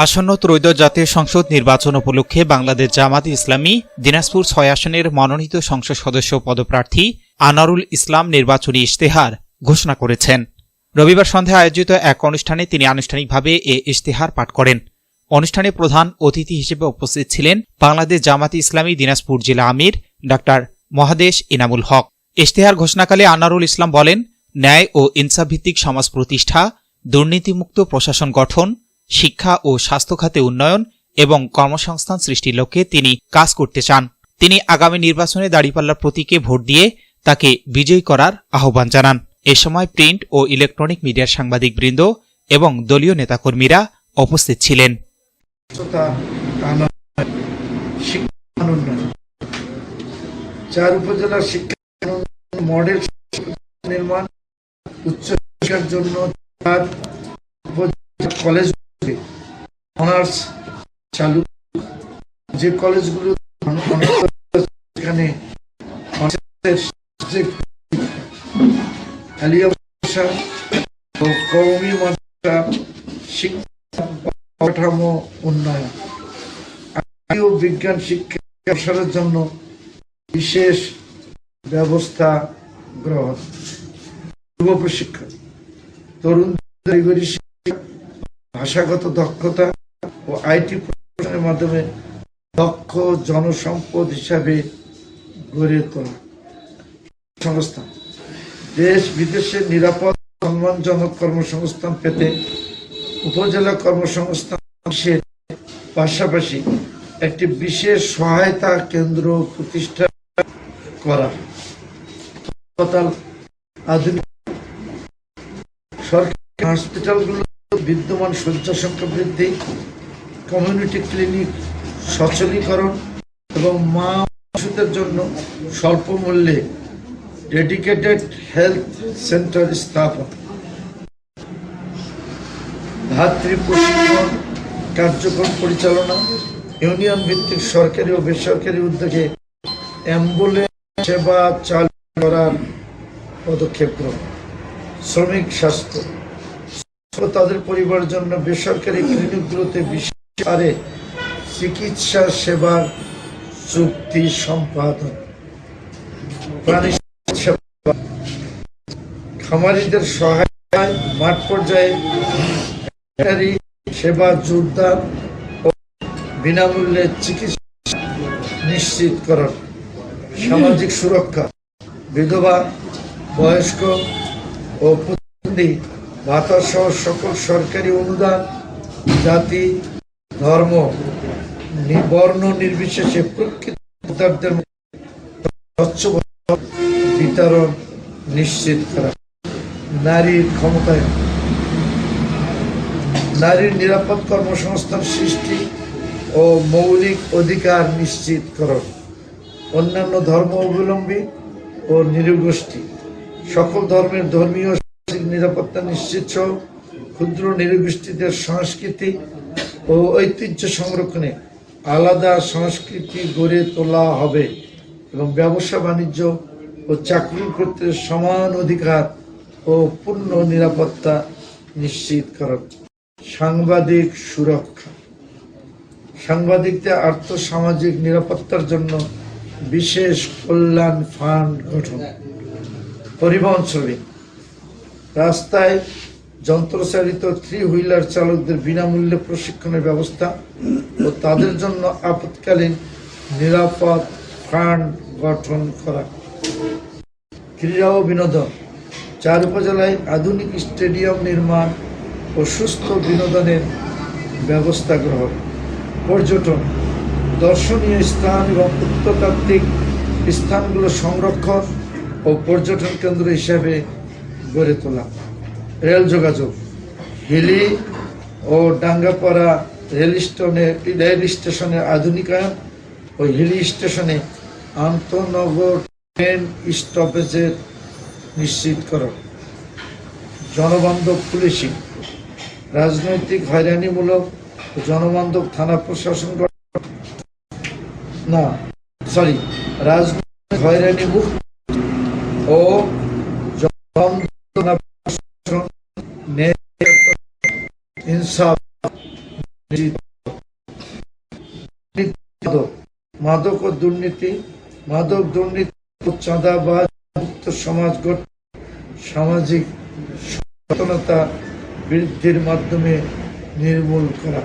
আসন্ন ত্রয়োদশ জাতীয় সংসদ নির্বাচন উপলক্ষে বাংলাদেশ জামাত ইসলামী দিনাজপুর ৬ আসনের মনোনীত সংসদ সদস্য পদপ্রার্থী আনারুল ইসলাম নির্বাচনী ইশতেহার ঘোষণা করেছেন। রবিবার সন্ধ্যায় আয়োজিত এক অনুষ্ঠানে তিনি আনুষ্ঠানিকভাবে এ ইশতেহার পাঠ করেন। অনুষ্ঠানে প্রধান অতিথি হিসেবে উপস্থিত ছিলেন বাংলাদেশ জামাত ইসলামী দিনাজপুর জেলা আমির ডা মহাদেশ ইনামুল হক। ইশতেহার ঘোষণাকালে আনারুল ইসলাম বলেন, ন্যায় ও ইনসাফভিত্তিক সমাজ প্রতিষ্ঠা, দুর্নীতিমুক্ত প্রশাসন গঠন, শিক্ষা ও স্বাস্থ্য খাতে উন্নয়ন এবং কর্মসংস্থান সৃষ্টির লক্ষ্যে তিনি কাজ করতে চান। তিনি আগামী নির্বাচনে দাঁড়িপাল্লার প্রতীকে ভোট দিয়ে তাকে বিজয়ী করার আহ্বান জানান। এ সময় প্রিন্ট ও ইলেকট্রনিক মিডিয়ার সাংবাদিকবৃন্দ এবং দলীয় নেতাকর্মীরা উপস্থিত ছিলেন। চার উপজেলার শিক্ষা মডেল নির্মাণ, উচ্চ শিক্ষার জন্য কলেজ অনার্স চালু, যে কলেজগুলো এখানে কাঠামো উন্নয়ন, বিজ্ঞান শিক্ষা প্রসারের জন্য বিশেষ ব্যবস্থা গ্রহণ, যুব প্রশিক্ষণ, তরুণদের কারিগরি শিক্ষা, ভাষাগত দক্ষতা ও আইটি প্রশিক্ষণের মাধ্যমে দক্ষ জনসম্পদ হিসাবে গড়ে তোলা, সংস্থান, দেশ বিদেশে নিরাপদ সম্মানজনক কর্মসংস্থান পেতে উপজেলা কর্মসংস্থানের পাশাপাশি একটি বিশেষ সহায়তা কেন্দ্র প্রতিষ্ঠা করা, হাসপাতাল, আধুনিক সরকারি হসপিটালগুলো বিদ্যমান শয্যা সংখ্যা বৃদ্ধি, কমিউনিটি ক্লিনিক সচলীকরণ এবং মা শিশুদের জন্য স্বল্প মূল্যে ডেডিকেটেড হেলথ সেন্টার স্থাপন, ধাত্রী প্রশিক্ষণ কার্যক্রম পরিচালনা, ইউনিয়ন ভিত্তিক সরকারি ও বেসরকারি উদ্যোগে অ্যাম্বুলেন্স সেবা চালু করার পদক্ষেপ গ্রহণ, শ্রমিক স্বাস্থ্য, তাদের পরিবারের জন্য বেসরকারি ক্লিনিকগুলোতে বিশেষ হারে চিকিৎসা সেবার চুক্তি সম্পাদন, প্রাণী সেবা, খামারিদের সহায়তায় মাঠ পর্যায়ে সেবা জোরদার ও বিনামূল্যে চিকিৎসা নিশ্চিতকরণ, সামাজিক সুরক্ষা, বিধবা, বয়স্ক ও প্রতিবন্ধী ভাতা সহ সকল সরকারি অনুদান জাতি, ধর্ম, বর্ণ নির্বিশেষে প্রকৃত ভোটারদের স্বচ্ছ বিতরণ নিশ্চিত করা, নারীর ক্ষমতায়ন, নারীর নিরাপদ কর্মসংস্থান সৃষ্টি ও মৌলিক অধিকার নিশ্চিতকরণ, অন্যান্য ধর্ম অবলম্বী ও নৃগোষ্ঠী সকল ধর্মের ধর্মীয় নিরাপত্তা নিশ্চিত সহ ক্ষুদ্র নৃগোষ্ঠীদের সংস্কৃতি ও ঐতিহ্য সংরক্ষণে আলাদা সংস্কৃতি গড়ে তোলা হবে এবং ব্যবসা বাণিজ্য ও চাকরির ক্ষেত্রে সমান অধিকার ও পূর্ণ নিরাপত্তা নিশ্চিতকরণ, সাংবাদিক সুরক্ষা, সাংবাদিকদের আর্থসামাজিক নিরাপত্তার জন্য বিশেষ কল্যাণ ফান্ড গঠন, পরিবহন শ্রমিক, রাস্তায় যন্ত্রচালিত 3 হুইলার চালকদের বিনামূল্যে প্রশিক্ষণের ব্যবস্থা ও তাদের জন্য আপৎকালীন নিরাপদ ফান্ড গঠন করা, ক্রীড়া ও বিনোদন, 4 উপজেলায় আধুনিক স্টেডিয়াম নির্মাণ ও সুস্থ বিনোদনের ব্যবস্থা গ্রহণ, পর্যটন, দর্শনীয় স্থান এবং প্রত্নতাত্ত্বিক স্থানগুলো সংরক্ষণ ও পর্যটন কেন্দ্র হিসেবে গড়ে তোলা, রেল যোগাযোগ, হিলি ও ডাঙ্গাপাড়া রেল স্টেশনের আধুনিকায়ন ও হিলি স্টেশনে আন্তঃনগর ট্রেন স্টপেজের নিশ্চিতকরণ, জনবান্ধব পুলিশিং, রাজনৈতিক হয়রানিমূলক ও জনবান্ধব থানা প্রশাসন রাজনৈতিক হয়রানি মুক্ত ও ইনসাফ, মাদক ও দুর্নীতি, মাদক দুর্নীতি ও চাঁদাবাজ মুক্ত সমাজ গঠন, সামাজিক সচেতনতা বৃদ্ধির মাধ্যমে নির্মূল করা,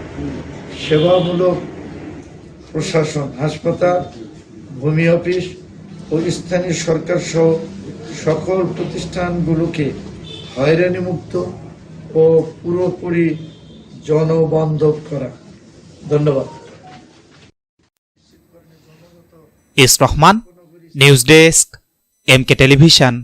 সেবামূলক প্রশাসন, হাসপাতাল, ভূমি অফিস ও স্থানীয় সরকার সহ সকল প্রতিষ্ঠানগুলোকে হয়রানিমুক্ত ও পুরোপুরি জনবান্ধব করা। ধন্যবাদ। S Rahman, news desk, MK television.